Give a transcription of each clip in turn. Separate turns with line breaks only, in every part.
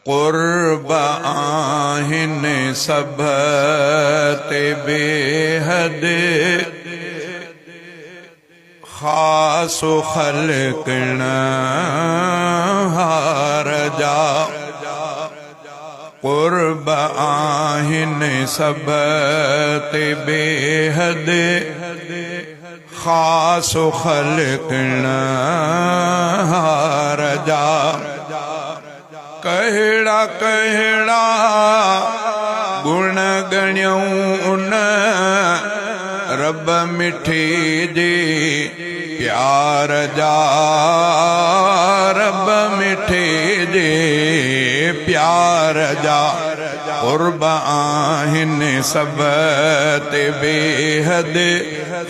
क़ुर्ब आहिनि सभ ते बेहद ख़ास ख़ल्क़ हार जा क़ुर्ब आहिनि सभ ते बेहद ख़ास ख़ल्क़ हार जा कहिड़ा कहिड़ा गुण गणियूं उन रब मिठे जे प्यार जा रब मिठे जे प्यार जा क़ुर्ब आहिनि सभ ते बेहद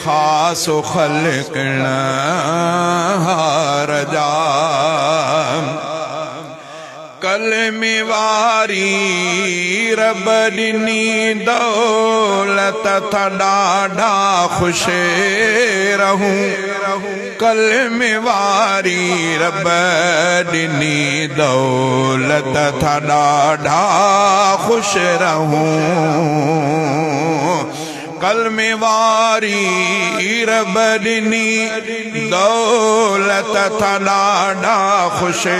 ख़ास ख़ल्क़ हार जा कलमे वारी रब ॾिनी दौलत था ॾाढा ख़ुशि रहूं कलमे वारी रब ॾिनी दौलत था ॾाढा ख़ुशि रहूं कलमे वारी रब ॾिनी दौलत था ॾाढा ख़ुशि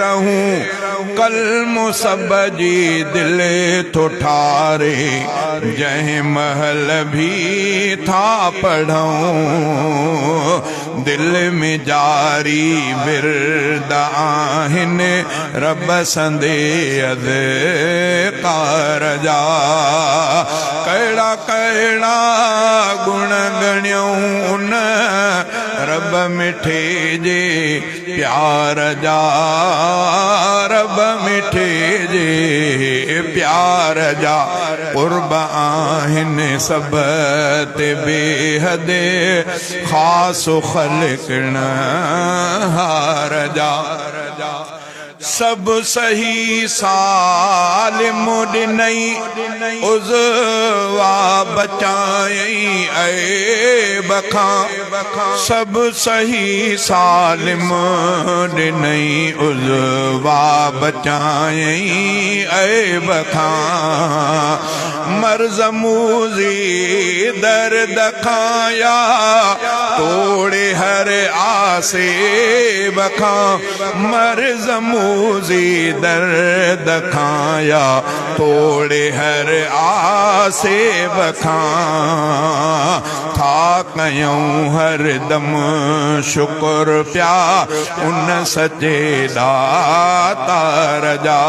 रहूं कलमो सब जी दिल थो ठारे जंहिं महल भी था पढ़ूं दिल में जारी विरद आहिनि रब संदे अज़कार जा कहिड़ा कहिड़ा गुण गणियूं उन रब मिठे जे प्यार जा रब मिठे जे प्यार जा क़ुर्ब आहिनि सभ ते बेहद ख़ास ख़ल्क़ हार जा सब सही सालिम ॾिनई उज़वा बचायई ऐब खां सब सही सालिम ॾिनई उज़वा बचायई ऐब खां मर्ज़ मूज़ी दर्द खां या तोड़े हर आसेब खां मर्ज़ मूज़ी दर्द खां या तोड़े हर आसेब खां था कयूं हर दम शुक्र प्या उन सचे दातार जा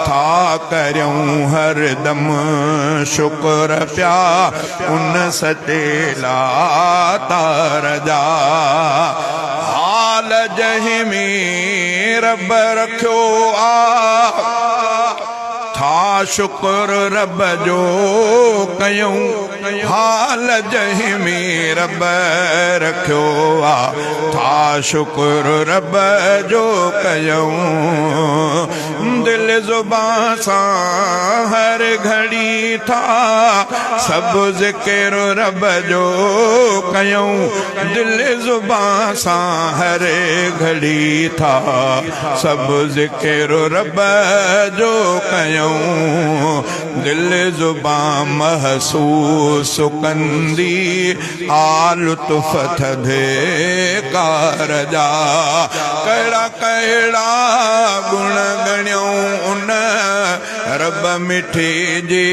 था कयूं हर दम शुक्र प्या उन सचे दातार जा हाल जंहिं में रब रखियो आ था शुक्र रब जो कयूं हाल जंहिं में रब रखियो आ था शुक्र रब जो कयूं दिल ज़ुबान सां हर घड़ी था सब ज़िक्र रब जो कयूं दिल ज़ुबान सां हर घड़ी था सब ज़िक्र रब जो कयूं दिल ज़ुबान महसूस कंदी आलुत्फ़ थधे कार जा कहिड़ा कहिड़ा गुण गणियूं उन रब मिठे जे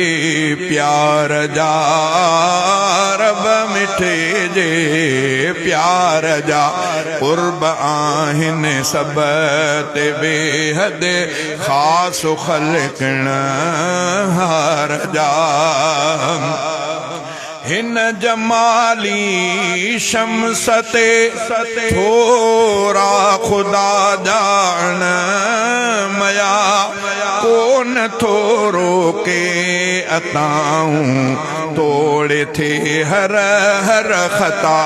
प्यार जा रब मिठे जे प्यार जा क़ुर्ब आहिनि सभ ते बेहद ख़ास ख़ल्क़ हार जा हिन जमाली शम्स ते थोरा ख़ुदा ॼाण मया कोन थोरो के अताऊं तोड़े थे हर हर ख़ता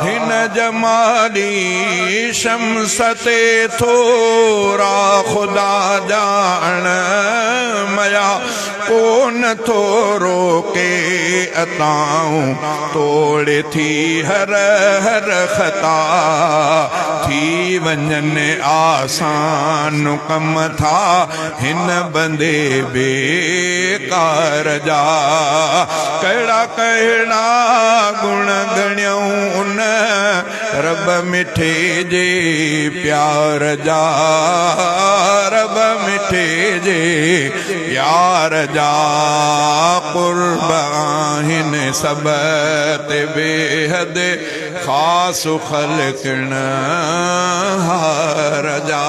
हिन जमाली शम्स ते थोरा ख़ुदा ॼाण मया को नथो रोके अताऊं तोड़े थी हर हर खता थी वञन आसान कम था हिन बंदे बेकार जा कहिड़ा कहिड़ा गुण गणियूं उन रब मिठे जे प्यार जा रब मिठे जे प्यार जा कुर्ब आहिन सब ते बेहद ख़ास ख़ल्क़न हार जा।